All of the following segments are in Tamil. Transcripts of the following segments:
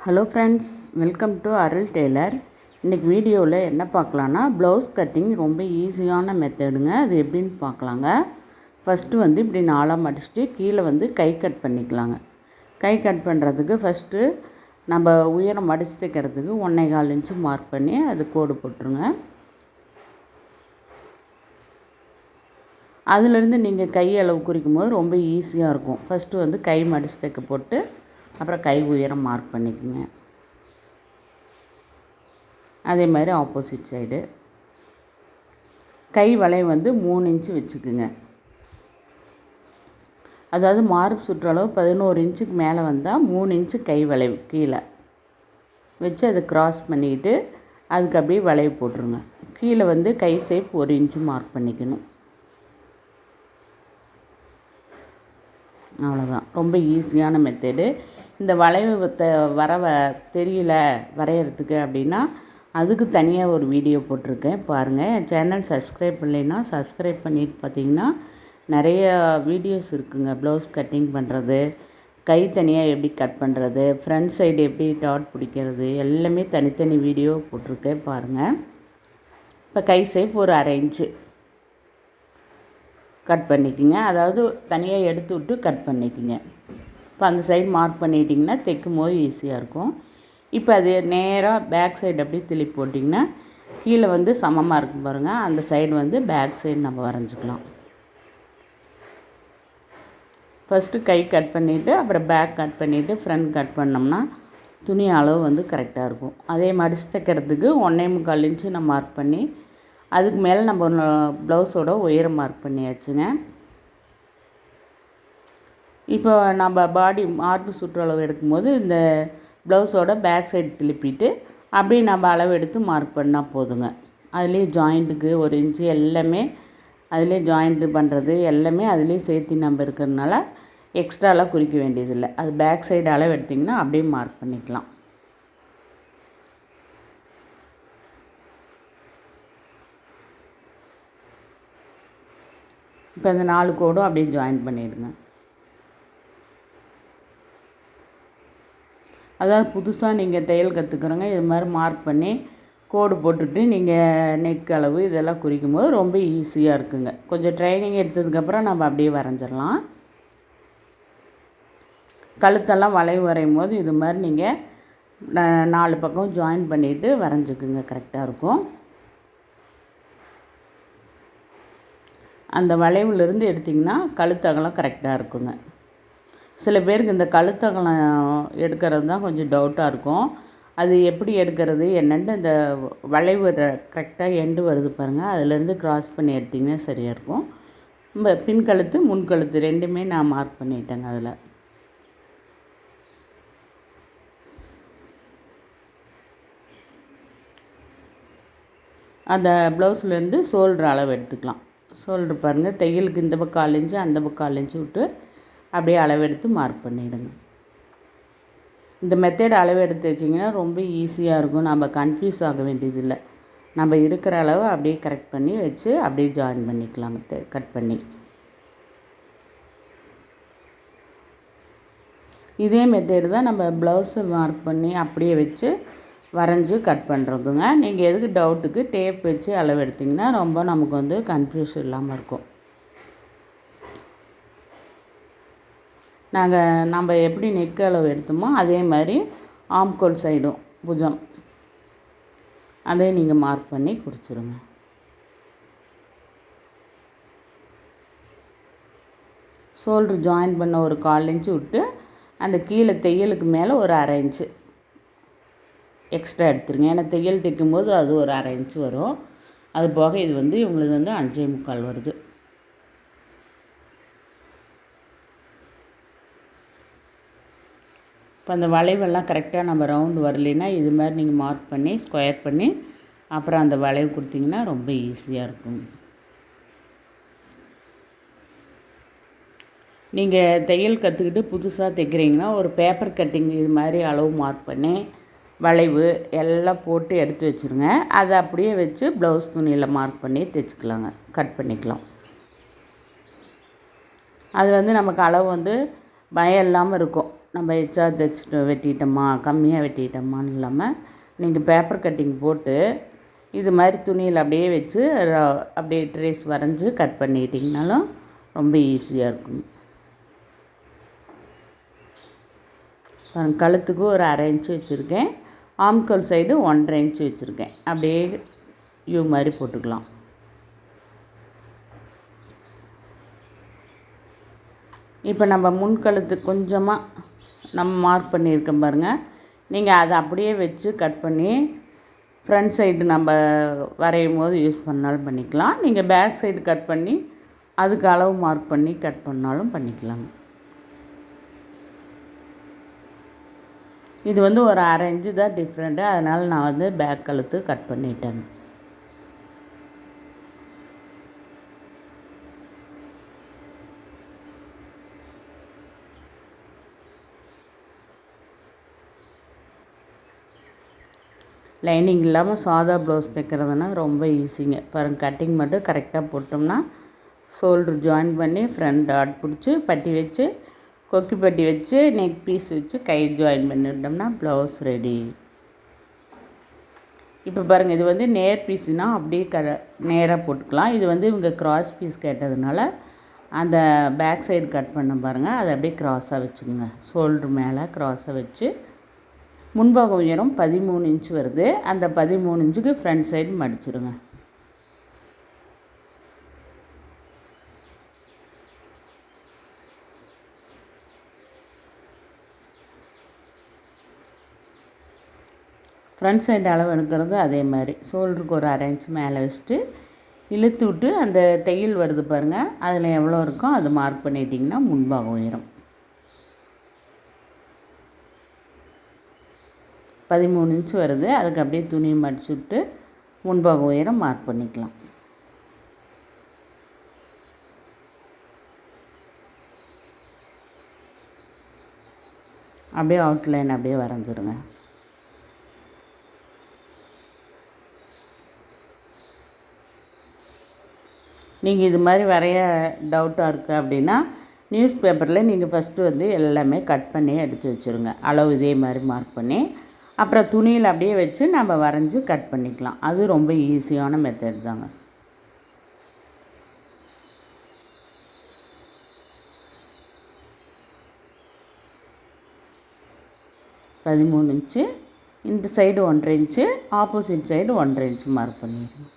Hello friends, welcome to Arul tailor. இன்றைக்கி வீடியோவில் என்ன பார்க்கலான்னா, ப்ளவுஸ் கட்டிங் ரொம்ப ஈஸியான மெத்தடுங்க. அது எப்படின்னு பார்க்கலாங்க. ஃபஸ்ட்டு இப்படி நாலாக மடிச்சுட்டு கீழே கை கட் பண்ணிக்கலாங்க. கை கட் பண்ணுறதுக்கு ஃபஸ்ட்டு நம்ம உயரம் மடித்து தைக்கிறதுக்கு 1.25 இன்ச்சு மார்க் பண்ணி அது கோடு போட்டுருங்க. அதுலேருந்து நீங்கள் கை அளவு குறிக்கும் போது ரொம்ப ஈஸியாக இருக்கும். ஃபஸ்ட்டு கை மடித்து தைக்க போட்டு அப்புறம் கை உயரம் மார்க் பண்ணிக்கோங்க. அதே மாதிரி ஆப்போசிட் சைடு கை வளை 3 இன்ச்சு வச்சுக்குங்க. அதாவது மார்பு சுற்றளவு 11 இன்ச்சுக்கு மேலே வந்தால் 3 இன்ச்சு கை வளைவு கீழே வச்சு அதை க்ராஸ் பண்ணிக்கிட்டு அதுக்கு அப்படியே வளைவு போட்டுருங்க. கீழே கை ஷேப் 1 இன்ச்சு மார்க் பண்ணிக்கணும். அவ்வளோதான், ரொம்ப ஈஸியான மெத்தடு. இந்த வளைவு தெரியல வரைகிறதுக்கு அப்படின்னா அதுக்கு தனியாக ஒரு வீடியோ போட்டிருக்கேன், பாருங்கள். என் சேனல் சப்ஸ்கிரைப் பண்ணலைன்னா சப்ஸ்கிரைப் பண்ணிட்டு பார்த்தீங்கன்னா நிறைய வீடியோஸ் இருக்குங்க. ப்ளவுஸ் கட்டிங் பண்ணுறது, கை தனியாக எப்படி கட் பண்ணுறது, ஃப்ரண்ட் சைடு எப்படி டாட் பிடிக்கிறது, எல்லாமே தனித்தனி வீடியோ போட்டிருக்கேன், பாருங்கள். இப்போ கை ஷேப் ஒரு 1/2 இன்ச்சு கட் பண்ணிக்கோங்க. அதாவது தனியாக எடுத்து விட்டு கட் பண்ணிக்கோங்க. இப்போ அந்த சைடு மார்க் பண்ணிட்டிங்கன்னா தைக்கும் போது ஈஸியாக இருக்கும். இப்போ அது நேராக பேக் சைடு அப்படியே திருப்பி போட்டிங்கன்னா கீழே சமமாக இருக்கும் பாருங்கள். அந்த சைடு பேக் சைடு நம்ம வரைஞ்சிக்கலாம். ஃபஸ்ட்டு கை கட் பண்ணிவிட்டு அப்புறம் பேக் கட் பண்ணிவிட்டு ஃப்ரண்ட் கட் பண்ணோம்னா துணி அளவு கரெக்டாக இருக்கும். அதே மடிச்சு தைக்கிறதுக்கு 1.25 இன்ச்சு நான் மார்க் பண்ணி அதுக்கு மேலே நம்ம ப்ளவுஸோட உயரம் மார்க் பண்ணியாச்சுங்க. இப்போ நம்ம பாடி மார்பு சுற்றளவு எடுக்கும்போது இந்த ப்ளவுஸோட பேக் சைடு திருப்பிட்டு அப்படியே நம்ம அளவு எடுத்து மார்க் பண்ணால் போதுங்க. அதுலேயே ஜாயிண்ட்டுக்கு 1 இன்ச்சு எல்லாமே அதிலே ஜாயிண்ட்டு பண்ணுறது எல்லாமே அதுலேயே சேர்த்து நம்ம இருக்கிறதுனால எக்ஸ்ட்ராலாம் குறிக்க வேண்டியதில்லை. அது பேக் சைடு அளவு எடுத்திங்கன்னா அப்படியே மார்க் பண்ணிக்கலாம். இப்போ இந்த 4 கோடும் அப்படியே ஜாயின் பண்ணிவிடுங்க. அதாவது புதுசாக நீங்கள் தையல் கற்றுக்குறோங்க, இது மாதிரி மார்க் பண்ணி கோடு போட்டுட்டு நீங்கள் நெக் அளவு இதெல்லாம் குறிக்கும் போது ரொம்ப ஈஸியாக இருக்குங்க. கொஞ்சம் ட்ரைனிங் எடுத்ததுக்கப்புறம் நம்ம அப்படியே வரைஞ்சிடலாம். கழுத்தெல்லாம் வளைவு வரையும் போது இது மாதிரி நீங்கள் 4 பக்கம் ஜாயின் பண்ணிவிட்டு வரைஞ்சிக்குங்க, கரெக்டாக இருக்கும். அந்த வளைவுலேருந்து எடுத்திங்கன்னா கழுத்தகலம் கரெக்டாக இருக்குங்க. சில பேருக்கு இந்த கழுத்தகலம் எடுக்கிறது தான் கொஞ்சம் டவுட்டாக இருக்கும். அது எப்படி எடுக்கிறது என்னென்னு இந்த வளைவு கரெக்டாக எண்டு வருது பாருங்கள், அதுலேருந்து க்ராஸ் பண்ணி எடுத்திங்கன்னா சரியாக இருக்கும். நம்ம பின் கழுத்து முன் கழுத்து ரெண்டுமே நான் மார்க் பண்ணிட்டேங்க. அதில் அந்த ப்ளவுஸ்லேருந்து ஷோல்டர் அளவு எடுத்துக்கலாம். ஷோல்டர் பாருங்கள், தையலுக்கு இந்த பக்கம் 1/4 இன்ச்சு அந்த பக்கம் 1/4 இன்ச்சு விட்டு அப்படியே அளவெடுத்து மார்க் பண்ணிவிடுங்க. இந்த மெத்தட் அளவெடுத்து வச்சிங்கன்னா ரொம்ப ஈஸியாக இருக்கும். நம்ம கன்ஃபியூஸ் ஆக வேண்டியதில்லை. நம்ம இருக்கிற அளவு அப்படியே கரெக்ட் பண்ணி வச்சு அப்படியே ஜாயின் பண்ணிக்கலாங்க கட் பண்ணி. இதே மெத்தேடு தான் நம்ம ப்ளவுஸை மார்க் பண்ணி அப்படியே வச்சு வரைஞ்சி கட் பண்ணுறதுங்க. நீங்கள் எதுக்கு டவுட்டுக்கு டேப் வச்சு அளவு எடுத்திங்கன்னா ரொம்ப நமக்கு கன்ஃபியூஷன் இல்லாமல் இருக்கும். நம்ம எப்படி நெக் அளவு எடுத்தோமோ அதே மாதிரி ஆம்கோல் சைடும் புஜம் அதே நீங்கள் மார்க் பண்ணி குறிச்சிருங்க. ஷோல்டர் ஜாயின் பண்ண ஒரு 1/4 இன்ச்சு விட்டு அந்த கீழே தையலுக்கு மேலே ஒரு 1/2 இன்ச்சு எக்ஸ்ட்ரா எடுத்துருங்க. ஏன்னா தையல் தைக்கும்போது அது ஒரு 1/2 இன்ச்சு வரும். அது போக இது இவங்களுக்கு 5.25 வருது. இப்போ அந்த வளைவெல்லாம் கரெக்டாக நம்ம ரவுண்டு வரலைன்னா இது மாதிரி நீங்கள் மார்க் பண்ணி ஸ்கொயர் பண்ணி அப்புறம் அந்த வளைவு கொடுத்திங்கன்னா ரொம்ப ஈஸியாக இருக்கும். நீங்கள் தையல் கற்றுக்கிட்டு புதுசாக தைக்கிறீங்கன்னா ஒரு பேப்பர் கட்டிங் இது மாதிரி அளவு மார்க் பண்ணி வளைவு எல்லாம் போட்டு எடுத்து வச்சுருங்க. அதை அப்படியே வச்சு ப்ளவுஸ் துணியில் மார்க் பண்ணி தைச்சிக்கலாங்க, கட் பண்ணிக்கலாம். அது நமக்கு அளவு பயம் இல்லாமல் இருக்கும். நம்ம எச்சா தைச்சிட்டு வெட்டிட்டோமா கம்மியாக வெட்டிட்டோமான்னு இல்லாமல் நீங்கள் பேப்பர் கட்டிங் போட்டு இது மாதிரி துணியில் அப்படியே வச்சு அப்படியே ட்ரேஸ் வரைஞ்சி கட் பண்ணிக்கிட்டிங்கனாலும் ரொம்ப ஈஸியாக இருக்கும். கழுத்துக்கு ஒரு 1/2 இன்ச்சு வச்சுருக்கேன். ஆம்கோல் சைடு 1/2 இன்ச்சு வச்சுருக்கேன். அப்படியே யூ மாதிரி போட்டுக்கலாம். இப்போ நம்ம முன்கழுத்து கொஞ்சமாக நம்ம மார்க் பண்ணியிருக்கோம் பாருங்கள். நீங்கள் அதை அப்படியே வச்சு கட் பண்ணி ஃப்ரண்ட் சைடு நம்ம வரையும் போது யூஸ் பண்ணாலும் பண்ணிக்கலாம். நீங்கள் பேக் சைடு கட் பண்ணி அதுக்கு அளவு மார்க் பண்ணி கட் பண்ணாலும் பண்ணிக்கலாம். இது வந்து ஒரு 1/2 இன்ச்சு தான் டிஃப்ரெண்ட்டு. அதனால் நான் வந்து பேக் கழுத்து கட் பண்ணிட்டேங்க. லைனிங் இல்லாமல் சாதா ப்ளவுஸ் தைக்கிறதுனா ரொம்ப ஈஸிங்க. பாருங்கள், கட்டிங் மட்டும் கரெக்டாக போட்டோம்னா ஷோல்ட்ரு ஜாயின் பண்ணி ஃப்ரண்ட் டாட் பிடிச்சி பட்டி வச்சு கொக்கி பட்டி வச்சு நெக் பீஸ் வச்சு கை ஜாயின் பண்ணிவிட்டோம்னா ப்ளவுஸ் ரெடி. இப்போ பாருங்கள், இது வந்து நேர் பீஸுனால் அப்படியே நேராக போட்டுக்கலாம். இது வந்து இவங்க கிராஸ் பீஸ் கேட்டதுனால அந்த பேக் சைடு கட் பண்ண பாருங்கள், அதை அப்படியே க்ராஸாக வச்சுக்கோங்க. ஷோல்ட்ரு மேலே க்ராஸாக வச்சு முன்பாகம் உயரம் 13 இன்ச்சு வருது. அந்த 13 இன்ச்சுக்கு ஃப்ரண்ட் சைடு மடிச்சிடுங்க. ஃப்ரண்ட் சைடு அளவு எடுக்கிறது அதே மாதிரி ஷோல்டருக்கு ஒரு 1/2 இன்ச்சு மேலே வச்சுட்டு இழுத்து விட்டு அந்த தையல் வருது பாருங்கள், அதில் எவ்வளோ இருக்கோ அது மார்க் பண்ணிட்டிங்கன்னா முன்பாகம் உயரம் 13 இன்ச்சு வருது. அதுக்கு அப்படியே துணியை மடிச்சு விட்டு முன்பாக உயரம் மார்க் பண்ணிக்கலாம். அப்படியே அவுட்லைன் அப்படியே வரைஞ்சிடுங்க. நீங்கள் இது மாதிரி வரைய டவுட்டாக இருக்குது அப்படின்னா நியூஸ் பேப்பரில் நீங்கள் ஃபஸ்ட்டு வந்து எல்லாமே கட் பண்ணி எடுத்து வச்சுருங்க. அளவு இதே மாதிரி மார்க் பண்ணி அப்புறம் துணியில் அப்படியே வச்சு நம்ம வரைஞ்சி கட் பண்ணிக்கலாம். அது ரொம்ப ஈஸியான மெத்தட் தாங்க. பதிமூணு இன்ச்சு இந்த side 1/2 inch, opposite side 1/2 inch mark பண்ணிடுங்க.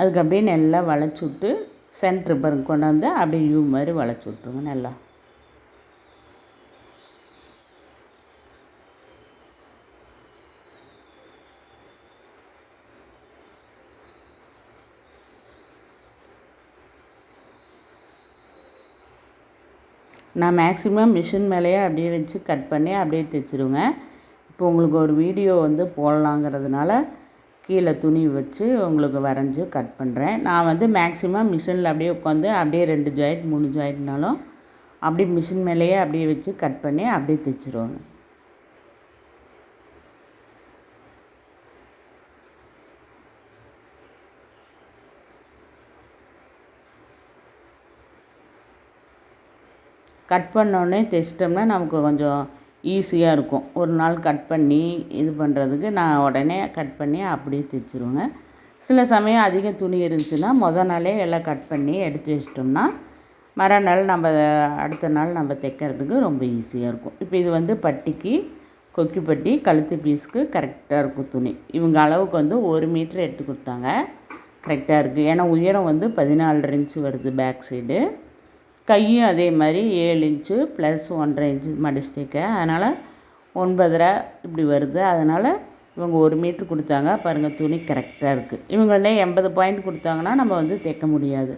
அதுக்கு அப்படியே நல்லா வளைச்சி விட்டு சென்ட்ரு பாருங்க கொண்டாந்து அப்படியே யூ மாதிரி வளைச்சி விட்ருங்க. நல்லா நான் மேக்ஸிமம் மிஷின் மேலேயே அப்படியே வச்சு கட் பண்ணி அப்படியே தைச்சிருவேங்க. இப்போ உங்களுக்கு ஒரு வீடியோ வந்து போடலாங்கிறதுனால கீழே துணி வச்சு உங்களுக்கு வரைஞ்சி கட் பண்ணுறேன். நான் வந்து மேக்ஸிமம் மிஷினில் அப்படியே உட்காந்து அப்படியே 2 ஜாயிண்ட் 3 ஜாயிண்ட்னாலும் அப்படியே மிஷின் மேலேயே அப்படியே வச்சு கட் பண்ணி அப்படியே தைச்சிருவாங்க. கட் பண்ணோடனே தைச்சிட்டோம்னா நமக்கு கொஞ்சம் ஈஸியாக இருக்கும். ஒரு நாள் கட் பண்ணி இது பண்ணுறதுக்கு நான் உடனே கட் பண்ணி அப்படியே தைச்சிருவேங்க. சில சமயம் அதிக துணி இருந்துச்சுன்னா நாளே எல்லாம் கட் பண்ணி எடுத்து வச்சிட்டோம்னா மறுநாள் நம்ம அடுத்த நாள் நம்ம தைக்கிறதுக்கு ரொம்ப ஈஸியாக இருக்கும். இப்போ இது வந்து பட்டிக்கு கொக்கி பட்டி கழுத்து பீஸுக்கு கரெக்டாக இருக்கும் துணி. இவங்க அளவுக்கு வந்து 1 மீட்ரு எடுத்து கொடுத்தாங்க. கரெக்டாக இருக்குது. ஏன்னா உயரம் வந்து 14.5 இன்ச்சு வருது பேக் சைடு. கையும் அதே மாதிரி 7 இன்ச்சு ப்ளஸ் 1.5 இன்ச்சு மடிச்சு தைக்க. அதனால் 9.5 இப்படி வருது. அதனால் இவங்க 1 மீட்ரு கொடுத்தாங்க. பாருங்கள், துணி கரெக்டாக இருக்குது. இவங்களே 80 பாயிண்ட் கொடுத்தாங்கன்னா நம்ம வந்து தைக்க முடியாது.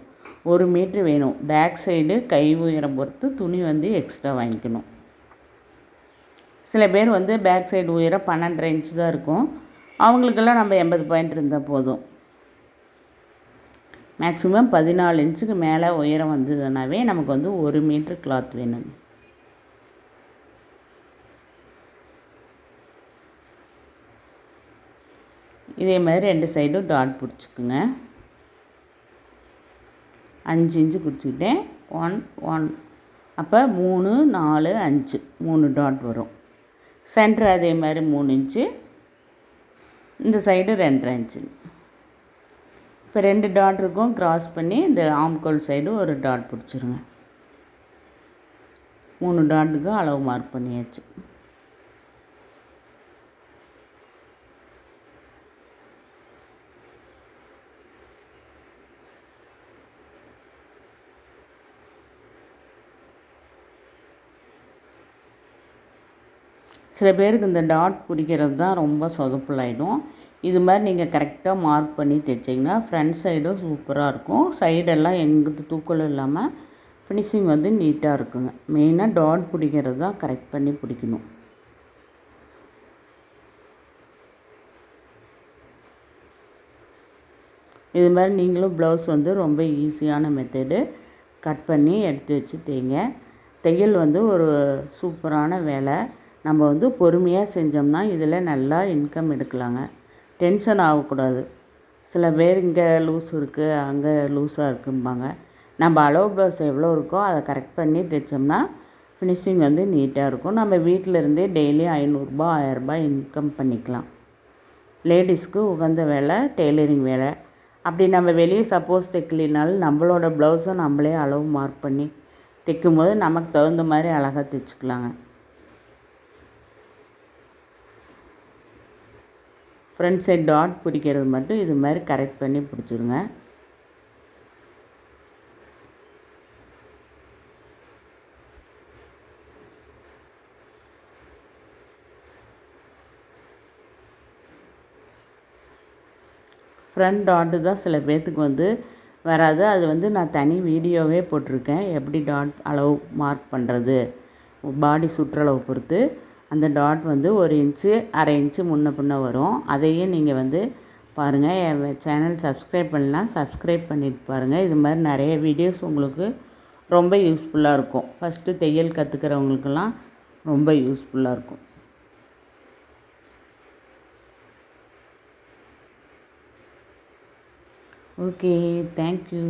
1 மீட்ரு வேணும். பேக் சைடு கை உயரம் பொறுத்து துணி வந்து எக்ஸ்ட்ரா வாங்கிக்கணும். சில பேர் வந்து பேக் சைடு உயரம் 12.5 இன்ச்சு தான் இருக்கும். அவங்களுக்கெல்லாம் நம்ம 80 பாயிண்ட் இருந்தால் போதும். மேக்ஸிமம் 14 இன்ச்சுக்கு மேலே உயரம் வந்ததுனாவே நமக்கு வந்து 1 மீட்ரு கிளாத் வேணும். இதே மாதிரி 2 சைடும் டாட் பிடிச்சிக்குங்க. 5 இன்ச்சு குறிச்சிக்கிட்டேன். 1 1 அப்போ 3 4 5 3 டாட் வரும். சென்டர் அதே மாதிரி 3 இன்ச்சு, இந்த சைடு 2.5 இன்ச்சு. இப்போ 2 டாட் இருக்கும், க்ராஸ் பண்ணி இந்த ஆம்கோல் சைடு ஒரு டாட் பிடிச்சிருங்க. 3 டாட்டுக்கு அளவு மார்க் பண்ணியாச்சு. சில பேருக்கு இந்த டாட் பிடிக்கிறது தான் ரொம்ப சொதப்பலாயிடும். இது மாதிரி நீங்கள் கரெக்டாக மார்க் பண்ணி தைச்சிங்கன்னா ஃப்ரண்ட் சைடும் சூப்பராக இருக்கும். சைடெல்லாம் எங்களுக்கு தூக்கலும் இல்லாமல் ஃபினிஷிங் வந்து நீட்டாக இருக்குங்க. மெயினாக டாட் பிடிக்கிறது தான் கரெக்ட் பண்ணி பிடிக்கணும். இது மாதிரி நீங்களும் ப்ளவுஸ் வந்து ரொம்ப ஈஸியான மெத்தடு. கட் பண்ணி எடுத்து வச்சு தைங்க. தையல் வந்து ஒரு சூப்பரான வேலை. நம்ம வந்து பொறுமையாக செஞ்சோம்னா இதில் நல்லா இன்கம் எடுக்கலாங்க. டென்ஷன் ஆகக்கூடாது. சில பேர் இங்கே லூஸ் இருக்குது, அங்கே லூஸாக இருக்கும்பாங்க. நம்ம அளவு ப்ளவுஸ் எவ்வளோ இருக்கோ அதை கரெக்ட் பண்ணி தைச்சோம்னா ஃபினிஷிங் வந்து நீட்டாக இருக்கும். நம்ம வீட்டில் இருந்தே டெய்லி 500 1000 இன்கம் பண்ணிக்கலாம். லேடிஸ்க்கு உகந்த வேலை டெய்லரிங் வேலை. அப்படி நம்ம வெளியே சப்போஸ் தைக்கலினாலும் நம்மளோட ப்ளவுஸை நம்மளே அளவு மார்க் பண்ணி தைக்கும்போது நமக்கு தகுந்த மாதிரி அழகாக தைச்சிக்கலாங்க. ஃப்ரண்ட் சைட் டாட் பிடிக்கிறது மட்டும் இது மாதிரி கரெக்ட் பண்ணி பிடிச்சிருங்க. ஃப்ரண்ட் டாட்டு தான் சில பேர்த்துக்கு வந்து வராது. அது வந்து நான் தனி வீடியோவே போட்டிருக்கேன். எப்படி டாட் அளவு மார்க் பண்ணுறது, பாடி சுற்றளவு பொறுத்து அந்த டாட் வந்து 1 இன்ச்சு 1/2 இன்ச்சு முன்ன பின்ன வரும். அதையும் நீங்கள் வந்து பாருங்கள். என் சேனல் சப்ஸ்கிரைப் பண்ணலாம், சப்ஸ்கிரைப் பண்ணிட்டு பாருங்கள். இது மாதிரி நிறைய வீடியோஸ் உங்களுக்கு ரொம்ப யூஸ்ஃபுல்லாக இருக்கும். ஃபஸ்ட்டு தையல் கற்றுக்கிறவங்களுக்கெல்லாம் ரொம்ப யூஸ்ஃபுல்லாக இருக்கும். Okay, thank you.